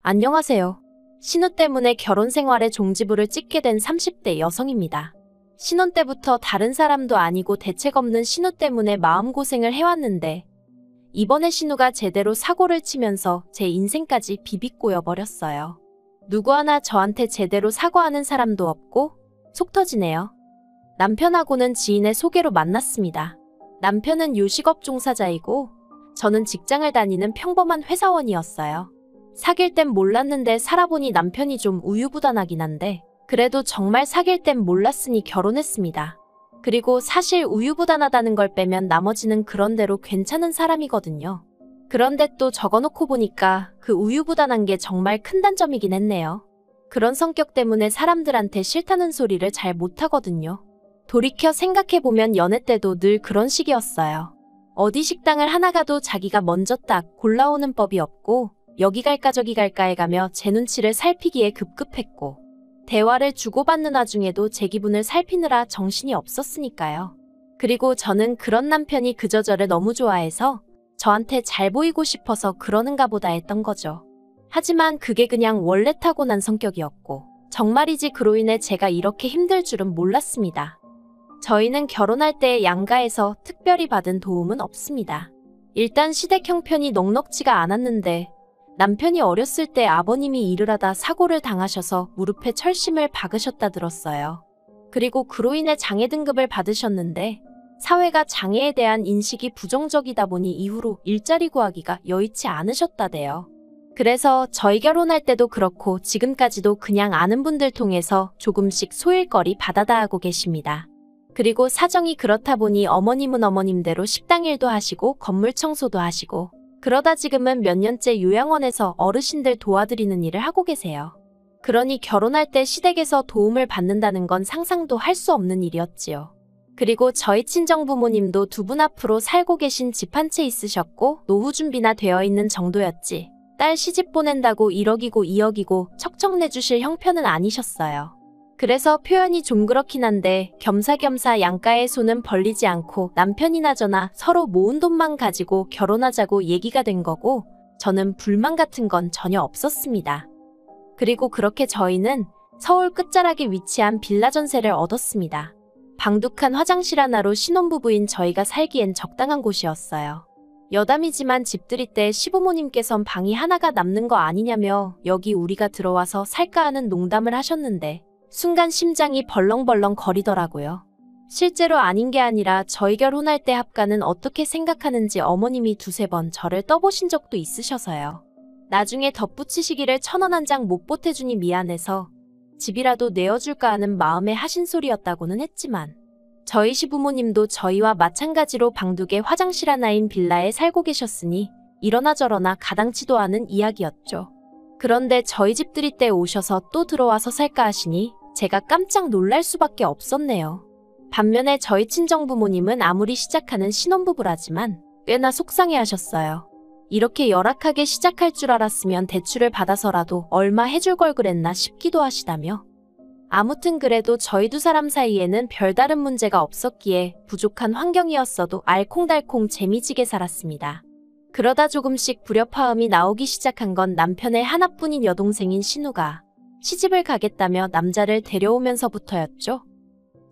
안녕하세요. 신우 때문에 결혼 생활에 종지부를 찍게 된 30대 여성입니다. 신혼 때부터 다른 사람도 아니고 대책 없는 신우 때문에 마음고생을 해왔는데 이번에 신우가 제대로 사고를 치면서 제 인생까지 비비꼬여 버렸어요. 누구 하나 저한테 제대로 사과하는 사람도 없고 속 터지네요. 남편하고는 지인의 소개로 만났습니다. 남편은 요식업 종사자이고 저는 직장을 다니는 평범한 회사원이었어요. 사귈 땐 몰랐는데 살아보니 남편이 좀 우유부단하긴 한데 그래도 정말 사귈 땐 몰랐으니 결혼했습니다. 그리고 사실 우유부단하다는 걸 빼면 나머지는 그런대로 괜찮은 사람이거든요. 그런데 또 적어놓고 보니까 그 우유부단한 게 정말 큰 단점이긴 했네요. 그런 성격 때문에 사람들한테 싫다는 소리를 잘 못하거든요. 돌이켜 생각해보면 연애 때도 늘 그런 식이었어요. 어디 식당을 하나 가도 자기가 먼저 딱 골라오는 법이 없고 여기 갈까 저기 갈까 해가며 제 눈치를 살피기에 급급했고 대화를 주고받는 와중에도 제 기분을 살피느라 정신이 없었으니까요. 그리고 저는 그런 남편이 그저 저를 너무 좋아해서 저한테 잘 보이고 싶어서 그러는가 보다 했던 거죠. 하지만 그게 그냥 원래 타고난 성격이었고 정말이지 그로 인해 제가 이렇게 힘들 줄은 몰랐습니다. 저희는 결혼할 때 양가에서 특별히 받은 도움은 없습니다. 일단 시댁 형편이 넉넉지가 않았는데 남편이 어렸을 때 아버님이 일을 하다 사고를 당하셔서 무릎에 철심을 박으셨다 들었어요. 그리고 그로 인해 장애 등급을 받으셨는데 사회가 장애에 대한 인식이 부정적이다 보니 이후로 일자리 구하기가 여의치 않으셨다대요. 그래서 저희 결혼할 때도 그렇고 지금까지도 그냥 아는 분들 통해서 조금씩 소일거리 받아다 하고 계십니다. 그리고 사정이 그렇다 보니 어머님은 어머님대로 식당 일도 하시고 건물 청소도 하시고 그러다 지금은 몇 년째 요양원에서 어르신들 도와드리는 일을 하고 계세요. 그러니 결혼할 때 시댁에서 도움을 받는다는 건 상상도 할 수 없는 일이었지요. 그리고 저희 친정부모님도 두 분 앞으로 살고 계신 집 한 채 있으셨고 노후 준비나 되어 있는 정도였지 딸 시집 보낸다고 1억이고 2억이고 척척 내주실 형편은 아니셨어요. 그래서 표현이 좀 그렇긴 한데 겸사겸사 양가의 손은 벌리지 않고 남편이나 저나 서로 모은 돈만 가지고 결혼하자고 얘기가 된 거고 저는 불만 같은 건 전혀 없었습니다. 그리고 그렇게 저희는 서울 끝자락에 위치한 빌라 전세를 얻었습니다. 방둑한 화장실 하나로 신혼부부인 저희가 살기엔 적당한 곳이었어요. 여담이지만 집들이 때 시부모님께선 방이 하나가 남는 거 아니냐며 여기 우리가 들어와서 살까 하는 농담을 하셨는데 순간 심장이 벌렁벌렁 거리더라고요. 실제로 아닌 게 아니라 저희 결혼할 때 합가는 어떻게 생각하는지 어머님이 두세 번 저를 떠보신 적도 있으셔서요. 나중에 덧붙이시기를 1,000원 한 장 못 보태주니 미안해서 집이라도 내어줄까 하는 마음에 하신 소리였다고는 했지만 저희 시부모님도 저희와 마찬가지로 방둑에 화장실 하나인 빌라에 살고 계셨으니 이러나 저러나 가당치도 않은 이야기였죠. 그런데 저희 집들이 때 오셔서 또 들어와서 살까 하시니 제가 깜짝 놀랄 수밖에 없었네요. 반면에 저희 친정부모님은 아무리 시작하는 신혼부부라지만 꽤나 속상해하셨어요. 이렇게 열악하게 시작할 줄 알았으면 대출을 받아서라도 얼마 해줄 걸 그랬나 싶기도 하시다며. 아무튼 그래도 저희 두 사람 사이에는 별다른 문제가 없었기에 부족한 환경이었어도 알콩달콩 재미지게 살았습니다. 그러다 조금씩 불협화음이 나오기 시작한 건 남편의 하나뿐인 여동생인 신우가 시집을 가겠다며 남자를 데려오면서부터였죠.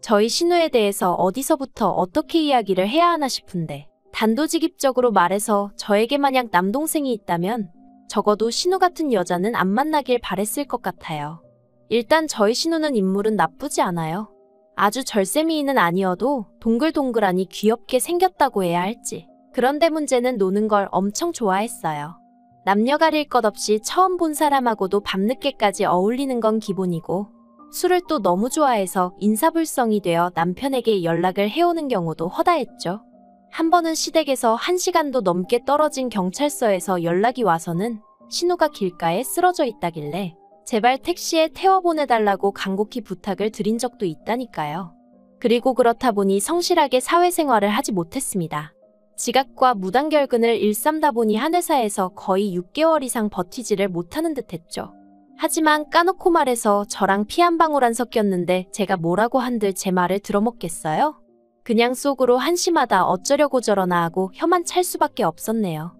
저희 신우에 대해서 어디서부터 어떻게 이야기를 해야 하나 싶은데 단도직입적으로 말해서 저에게 만약 남동생이 있다면 적어도 신우 같은 여자는 안 만나길 바랬을 것 같아요. 일단 저희 신우는 인물은 나쁘지 않아요. 아주 절세미인은 아니어도 동글동글하니 귀엽게 생겼다고 해야 할지. 그런데 문제는 노는 걸 엄청 좋아했어요. 남녀 가릴 것 없이 처음 본 사람하고도 밤늦게까지 어울리는 건 기본이고 술을 또 너무 좋아해서 인사불성이 되어 남편에게 연락을 해오는 경우도 허다했죠. 한 번은 시댁에서 1시간도 넘게 떨어진 경찰서에서 연락이 와서는 신우가 길가에 쓰러져 있다길래 제발 택시에 태워보내달라고 간곡히 부탁을 드린 적도 있다니까요. 그리고 그렇다 보니 성실하게 사회생활을 하지 못했습니다. 지각과 무단결근을 일삼다 보니 한 회사에서 거의 6개월 이상 버티지를 못하는 듯 했죠. 하지만 까놓고 말해서 저랑 피 한 방울 안 섞였는데 제가 뭐라고 한들 제 말을 들어먹겠어요? 그냥 속으로 한심하다 어쩌려고 저러나 하고 혀만 찰 수밖에 없었네요.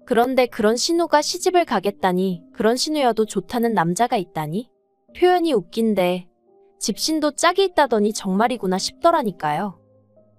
그런데 그런 신우가 시집을 가겠다니, 그런 신우여도 좋다는 남자가 있다니? 표현이 웃긴데 집신도 짝이 있다더니 정말이구나 싶더라니까요.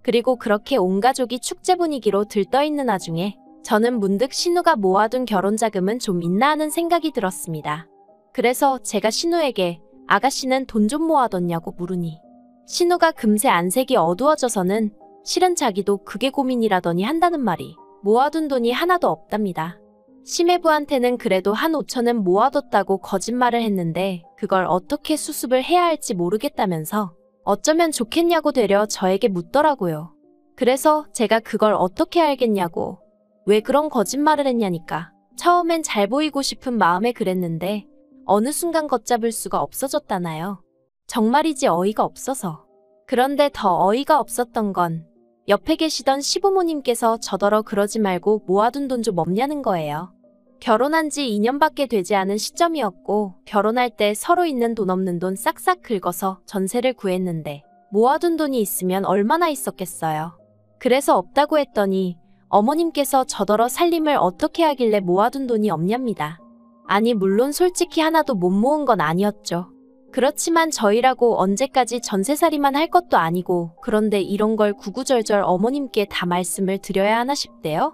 그리고 그렇게 온 가족이 축제 분위기로 들떠있는 와중에 저는 문득 신우가 모아둔 결혼자금은 좀 있나 하는 생각이 들었습니다. 그래서 제가 신우에게 아가씨는 돈 좀 모아뒀냐고 물으니 신우가 금세 안색이 어두워져서는 실은 자기도 그게 고민이라더니 한다는 말이 모아둔 돈이 하나도 없답니다. 시매부한테는 그래도 한 5천은 모아뒀다고 거짓말을 했는데 그걸 어떻게 수습을 해야 할지 모르겠다면서 어쩌면 좋겠냐고 되려 저에게 묻더라고요. 그래서 제가 그걸 어떻게 알겠냐고 왜 그런 거짓말을 했냐니까 처음엔 잘 보이고 싶은 마음에 그랬는데 어느 순간 걷잡을 수가 없어졌다나요. 정말이지 어이가 없어서. 그런데 더 어이가 없었던 건 옆에 계시던 시부모님께서 저더러 그러지 말고 모아둔 돈 좀 없냐는 거예요. 결혼한 지 2년밖에 되지 않은 시점이었고 결혼할 때 서로 있는 돈 없는 돈 싹싹 긁어서 전세를 구했는데 모아둔 돈이 있으면 얼마나 있었겠어요. 그래서 없다고 했더니 어머님께서 저더러 살림을 어떻게 하길래 모아둔 돈이 없냐입니다. 아니 물론 솔직히 하나도 못 모은 건 아니었죠. 그렇지만 저희라고 언제까지 전세살이만 할 것도 아니고 그런데 이런 걸 구구절절 어머님께 다 말씀을 드려야 하나 싶대요.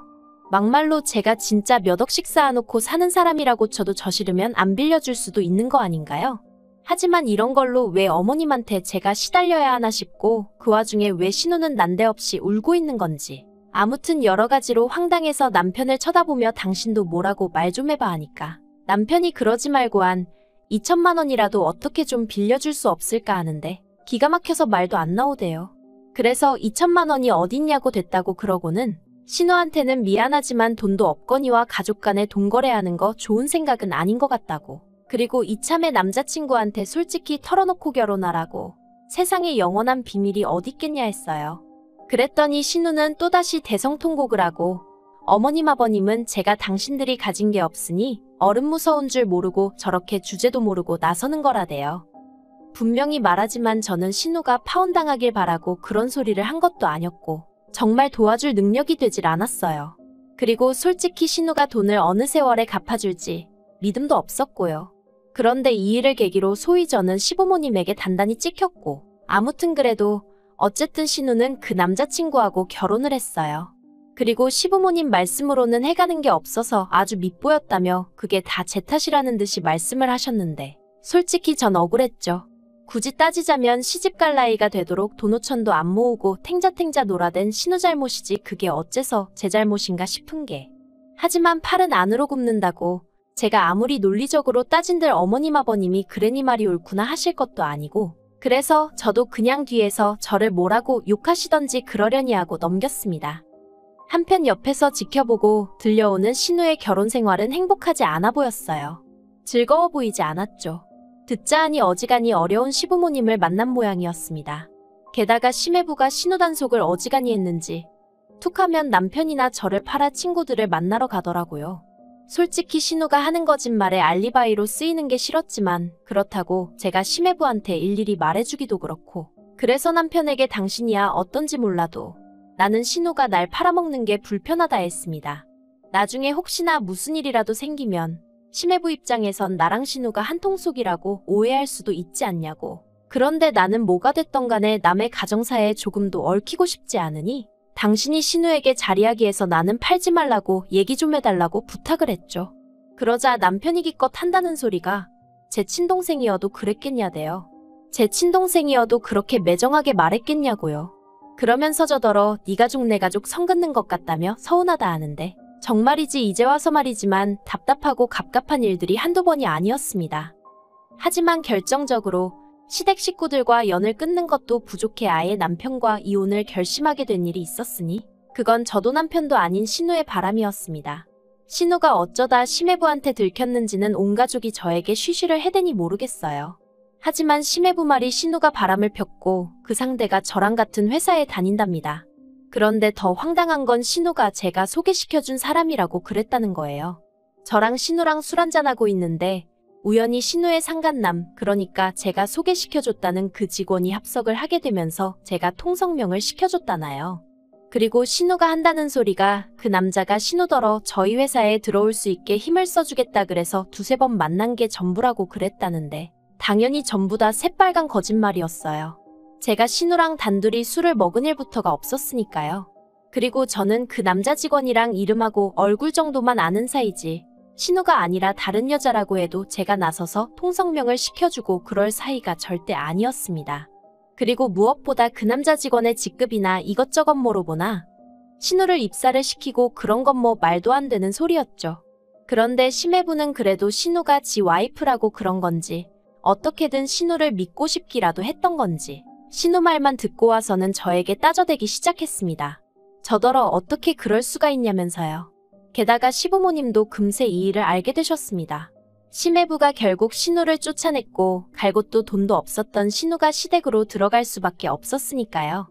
막말로 제가 진짜 몇 억씩 쌓아놓고 사는 사람이라고 쳐도 저 싫으면 안 빌려줄 수도 있는 거 아닌가요? 하지만 이런 걸로 왜 어머님한테 제가 시달려야 하나 싶고 그 와중에 왜 신우는 난데없이 울고 있는 건지 아무튼 여러 가지로 황당해서 남편을 쳐다보며 당신도 뭐라고 말 좀 해봐 하니까 남편이 그러지 말고 한 2천만 원이라도 어떻게 좀 빌려줄 수 없을까 하는데 기가 막혀서 말도 안 나오대요. 그래서 2천만 원이 어딨냐고 됐다고 그러고는 신우한테는 미안하지만 돈도 없거니와 가족 간에 돈 거래하는 거 좋은 생각은 아닌 것 같다고. 그리고 이참에 남자친구한테 솔직히 털어놓고 결혼하라고. 세상에 영원한 비밀이 어딨겠냐 했어요. 그랬더니 신우는 또다시 대성통곡을 하고 어머님 아버님은 제가 당신들이 가진 게 없으니 어른 무서운 줄 모르고 저렇게 주제도 모르고 나서는 거라대요. 분명히 말하지만 저는 신우가 파혼당하길 바라고 그런 소리를 한 것도 아니었고 정말 도와줄 능력이 되질 않았어요. 그리고 솔직히 신우가 돈을 어느 세월에 갚아줄지 믿음도 없었고요. 그런데 이 일을 계기로 소위 저는 시부모님에게 단단히 찍혔고 아무튼 그래도 어쨌든 신우는 그 남자친구하고 결혼을 했어요. 그리고 시부모님 말씀으로는 해가는 게 없어서 아주 밉보였다며 그게 다 제 탓이라는 듯이 말씀을 하셨는데 솔직히 전 억울했죠. 굳이 따지자면 시집갈 나이가 되도록 돈 5천도 안 모으고 탱자탱자 놀아댄 신우 잘못이지 그게 어째서 제 잘못인가 싶은 게. 하지만 팔은 안으로 굽는다고 제가 아무리 논리적으로 따진들 어머님 아버님이 그래니 말이 옳구나 하실 것도 아니고 그래서 저도 그냥 뒤에서 저를 뭐라고 욕하시던지 그러려니 하고 넘겼습니다. 한편 옆에서 지켜보고 들려오는 신우의 결혼 생활은 행복하지 않아 보였어요. 즐거워 보이지 않았죠. 듣자 하니 어지간히 어려운 시부모님을 만난 모양이었습니다. 게다가 시매부가 신우 단속을 어지간히 했는지 툭하면 남편이나 저를 팔아 친구들을 만나러 가더라고요. 솔직히 신우가 하는 거짓말에 알리바이로 쓰이는 게 싫었지만 그렇다고 제가 시매부한테 일일이 말해주기도 그렇고 그래서 남편에게 당신이야 어떤지 몰라도 나는 신우가 날 팔아먹는 게 불편하다 했습니다. 나중에 혹시나 무슨 일이라도 생기면 시매부 입장에선 나랑 신우가 한통속이라고 오해할 수도 있지 않냐고. 그런데 나는 뭐가 됐던 간에 남의 가정사에 조금도 얽히고 싶지 않으니 당신이 신우에게 자리하기에서 나는 팔지 말라고 얘기 좀 해달라고 부탁을 했죠. 그러자 남편이 기껏 한다는 소리가 제 친동생이어도 그랬겠냐대요. 제 친동생이어도 그렇게 매정하게 말했겠냐고요. 그러면서 저더러 네 가족 내 가족 선 긋는 것 같다며 서운하다 하는데 정말이지 이제 와서 말이지만 답답하고 갑갑한 일들이 한두 번이 아니었습니다. 하지만 결정적으로 시댁 식구들과 연을 끊는 것도 부족해 아예 남편과 이혼을 결심하게 된 일이 있었으니 그건 저도 남편도 아닌 신우의 바람이었습니다. 신우가 어쩌다 시매부한테 들켰는지는 온 가족이 저에게 쉬쉬를 해대니 모르겠어요. 하지만 시매부 말이 신우가 바람을 폈고 그 상대가 저랑 같은 회사에 다닌답니다. 그런데 더 황당한 건 신우가 제가 소개시켜준 사람이라고 그랬다는 거예요. 저랑 신우랑 술 한잔하고 있는데 우연히 신우의 상간남, 그러니까 제가 소개시켜줬다는 그 직원이 합석을 하게 되면서 제가 통성명을 시켜줬다나요. 그리고 신우가 한다는 소리가 그 남자가 신우더러 저희 회사에 들어올 수 있게 힘을 써주겠다 그래서 두세 번 만난 게 전부라고 그랬다는데 당연히 전부 다 새빨간 거짓말이었어요. 제가 신우랑 단둘이 술을 먹은 일부터가 없었으니까요. 그리고 저는 그 남자 직원이랑 이름하고 얼굴 정도만 아는 사이지 신우가 아니라 다른 여자라고 해도 제가 나서서 통성명을 시켜주고 그럴 사이가 절대 아니었습니다. 그리고 무엇보다 그 남자 직원의 직급이나 이것저것 물어보나 신우를 입사를 시키고 그런 건 뭐 말도 안 되는 소리였죠. 그런데 심해부는 그래도 신우가 지 와이프라고 그런 건지 어떻게든 신우를 믿고 싶기라도 했던 건지 신우 말만 듣고 와서는 저에게 따져대기 시작했습니다. 저더러 어떻게 그럴 수가 있냐면서요. 게다가 시부모님도 금세 이 일을 알게 되셨습니다. 심해부가 결국 신우를 쫓아냈고 갈 곳도 돈도 없었던 신우가 시댁으로 들어갈 수밖에 없었으니까요.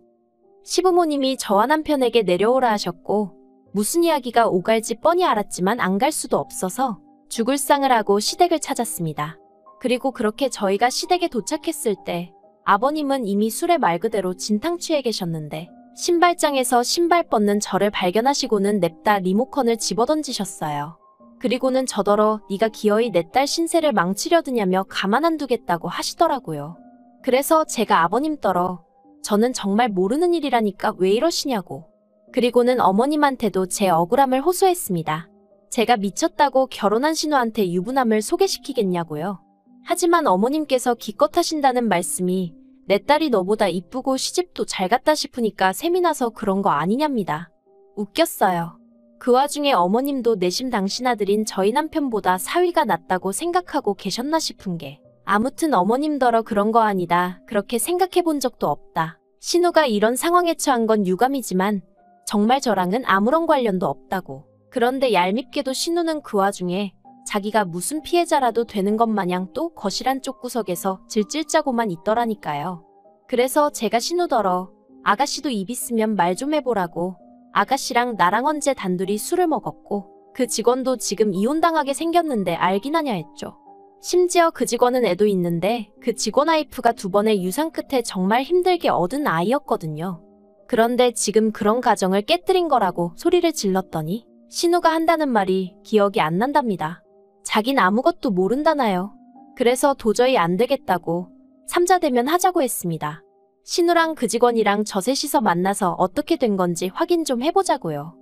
시부모님이 저와 남편에게 내려오라 하셨고 무슨 이야기가 오갈지 뻔히 알았지만 안 갈 수도 없어서 죽을 상을 하고 시댁을 찾았습니다. 그리고 그렇게 저희가 시댁에 도착했을 때 아버님은 이미 술에 말 그대로 진탕 취해 계셨는데 신발장에서 신발 뻗는 저를 발견하시고는 냅다 리모컨을 집어던지셨어요. 그리고는 저더러 네가 기어이 내 딸 신세를 망치려드냐며 가만 안 두겠다고 하시더라고요. 그래서 제가 아버님 떨어 저는 정말 모르는 일이라니까 왜 이러시냐고. 그리고는 어머님한테도 제 억울함을 호소했습니다. 제가 미쳤다고 결혼한 신우한테 유부남을 소개시키겠냐고요. 하지만 어머님께서 기껏 하신다는 말씀이 내 딸이 너보다 이쁘고 시집도 잘 갔다 싶으니까 셈이 나서 그런 거 아니냐입니다. 웃겼어요. 그 와중에 어머님도 내심 당신 아들인 저희 남편보다 사위가 낫다고 생각하고 계셨나 싶은 게 아무튼 어머님더러 그런 거 아니다. 그렇게 생각해 본 적도 없다. 신우가 이런 상황에 처한 건 유감이지만 정말 저랑은 아무런 관련도 없다고. 그런데 얄밉게도 신우는 그 와중에 자기가 무슨 피해자라도 되는 것 마냥 또 거실 한쪽 구석에서 질질 짜고만 있더라니까요. 그래서 제가 신우더러 아가씨도 입 있으면 말 좀 해보라고 아가씨랑 나랑 언제 단둘이 술을 먹었고 그 직원도 지금 이혼당하게 생겼는데 알긴 하냐 했죠. 심지어 그 직원은 애도 있는데 그 직원 와이프가 2번의 유산 끝에 정말 힘들게 얻은 아이였거든요. 그런데 지금 그런 가정을 깨뜨린 거라고 소리를 질렀더니 신우가 한다는 말이 기억이 안 난답니다. 자긴 아무것도 모른다나요. 그래서 도저히 안 되겠다고 3자 대면 하자고 했습니다. 신우랑 그 직원이랑 저 셋이서 만나서 어떻게 된 건지 확인 좀 해보자고요.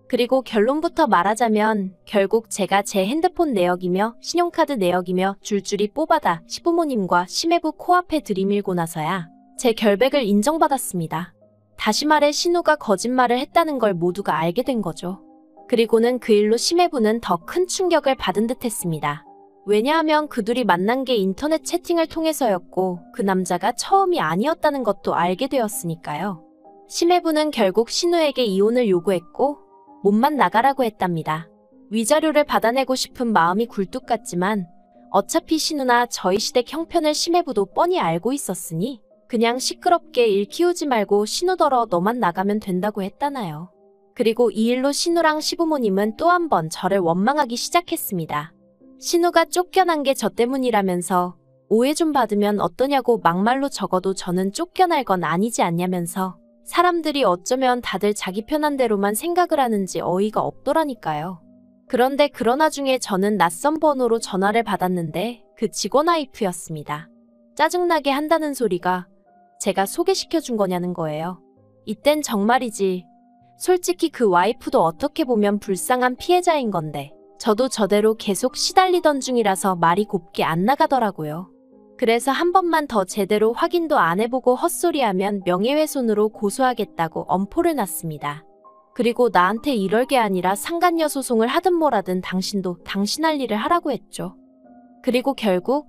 그리고 결론부터 말하자면 결국 제가 제 핸드폰 내역이며 신용카드 내역이며 줄줄이 뽑아다 시부모님과 심해부 코앞에 들이밀고 나서야 제 결백을 인정받았습니다. 다시 말해 신우가 거짓말을 했다는 걸 모두가 알게 된 거죠. 그리고는 그 일로 심해부는 더 큰 충격을 받은 듯 했습니다. 왜냐하면 그 둘이 만난 게 인터넷 채팅을 통해서였고 그 남자가 처음이 아니었다는 것도 알게 되었으니까요. 심해부는 결국 신우에게 이혼을 요구했고 몸만 나가라고 했답니다. 위자료를 받아내고 싶은 마음이 굴뚝 같지만 어차피 신우나 저희 시댁 형편을 심해부도 뻔히 알고 있었으니 그냥 시끄럽게 일 키우지 말고 신우더러 너만 나가면 된다고 했다나요. 그리고 이 일로 신우랑 시부모님은 또 한 번 저를 원망하기 시작했습니다. 신우가 쫓겨난 게 저 때문이라면서 오해 좀 받으면 어떠냐고 막말로 적어도 저는 쫓겨날 건 아니지 않냐면서 사람들이 어쩌면 다들 자기 편한 대로만 생각을 하는지 어이가 없더라니까요. 그런데 그런 와중에 저는 낯선 번호로 전화를 받았는데 그 직원 와이프였습니다. 짜증나게 한다는 소리가 제가 소개시켜준 거냐는 거예요. 이땐 정말이지. 솔직히 그 와이프도 어떻게 보면 불쌍한 피해자인 건데 저도 저대로 계속 시달리던 중이라서 말이 곱게 안 나가더라고요. 그래서 한 번만 더 제대로 확인도 안 해보고 헛소리하면 명예훼손으로 고소하겠다고 엄포를 놨습니다. 그리고 나한테 이럴 게 아니라 상간녀 소송을 하든 뭐라든 당신도 당신 할 일을 하라고 했죠. 그리고 결국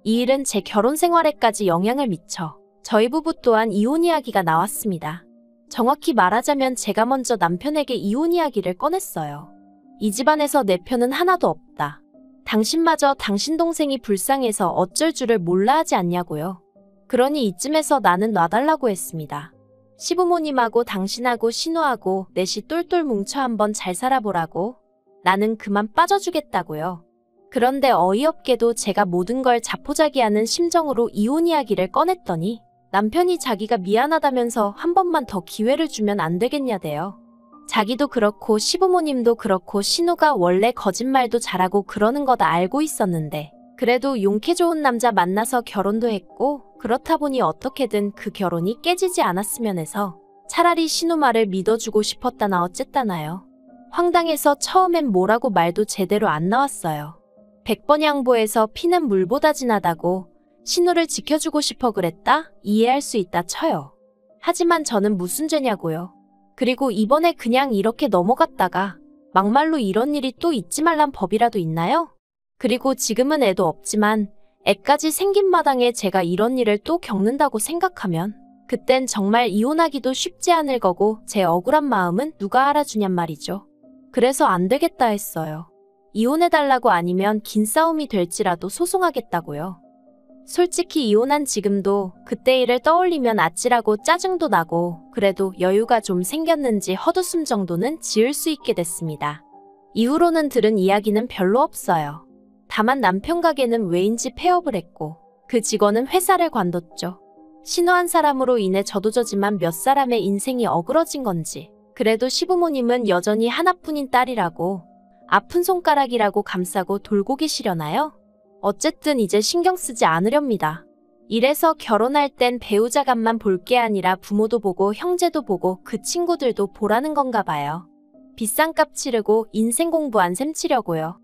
이 일은 제 결혼 생활에까지 영향을 미쳐 저희 부부 또한 이혼 이야기가 나왔습니다. 정확히 말하자면 제가 먼저 남편에게 이혼 이야기를 꺼냈어요. 이 집안에서 내 편은 하나도 없다. 당신마저 당신 동생이 불쌍해서 어쩔 줄을 몰라 하지 않냐고요. 그러니 이쯤에서 나는 놔달라고 했습니다. 시부모님하고 당신하고 신우하고 넷이 똘똘 뭉쳐 한번 잘 살아보라고 나는 그만 빠져주겠다고요. 그런데 어이없게도 제가 모든 걸 자포자기하는 심정으로 이혼 이야기를 꺼냈더니 남편이 자기가 미안하다면서 한 번만 더 기회를 주면 안 되겠냐대요. 자기도 그렇고 시부모님도 그렇고 신우가 원래 거짓말도 잘하고 그러는 거 다 알고 있었는데 그래도 용케 좋은 남자 만나서 결혼도 했고 그렇다 보니 어떻게든 그 결혼이 깨지지 않았으면 해서 차라리 신우 말을 믿어주고 싶었다나 어쨌다나요. 황당해서 처음엔 뭐라고 말도 제대로 안 나왔어요. 100번 양보해서 피는 물보다 진하다고 신우를 지켜주고 싶어 그랬다? 이해할 수 있다 쳐요. 하지만 저는 무슨 죄냐고요. 그리고 이번에 그냥 이렇게 넘어갔다가 막말로 이런 일이 또 있지 말란 법이라도 있나요? 그리고 지금은 애도 없지만 애까지 생긴 마당에 제가 이런 일을 또 겪는다고 생각하면 그땐 정말 이혼하기도 쉽지 않을 거고 제 억울한 마음은 누가 알아주냔 말이죠. 그래서 안 되겠다 했어요. 이혼해달라고 아니면 긴 싸움이 될지라도 소송하겠다고요. 솔직히 이혼한 지금도 그때 일을 떠올리면 아찔하고 짜증도 나고 그래도 여유가 좀 생겼는지 헛웃음 정도는 지을 수 있게 됐습니다. 이후로는 들은 이야기는 별로 없어요. 다만 남편 가게는 왜인지 폐업을 했고 그 직원은 회사를 관뒀죠. 신우한 사람으로 인해 저도 저지만 몇 사람의 인생이 어그러진 건지 그래도 시부모님은 여전히 하나뿐인 딸이라고 아픈 손가락이라고 감싸고 돌고 계시려나요? 어쨌든 이제 신경 쓰지 않으렵니다. 이래서 결혼할 땐 배우자간만 볼 게 아니라 부모도 보고 형제도 보고 그 친구들도 보라는 건가 봐요. 비싼 값 치르고 인생 공부 안 셈치려고요.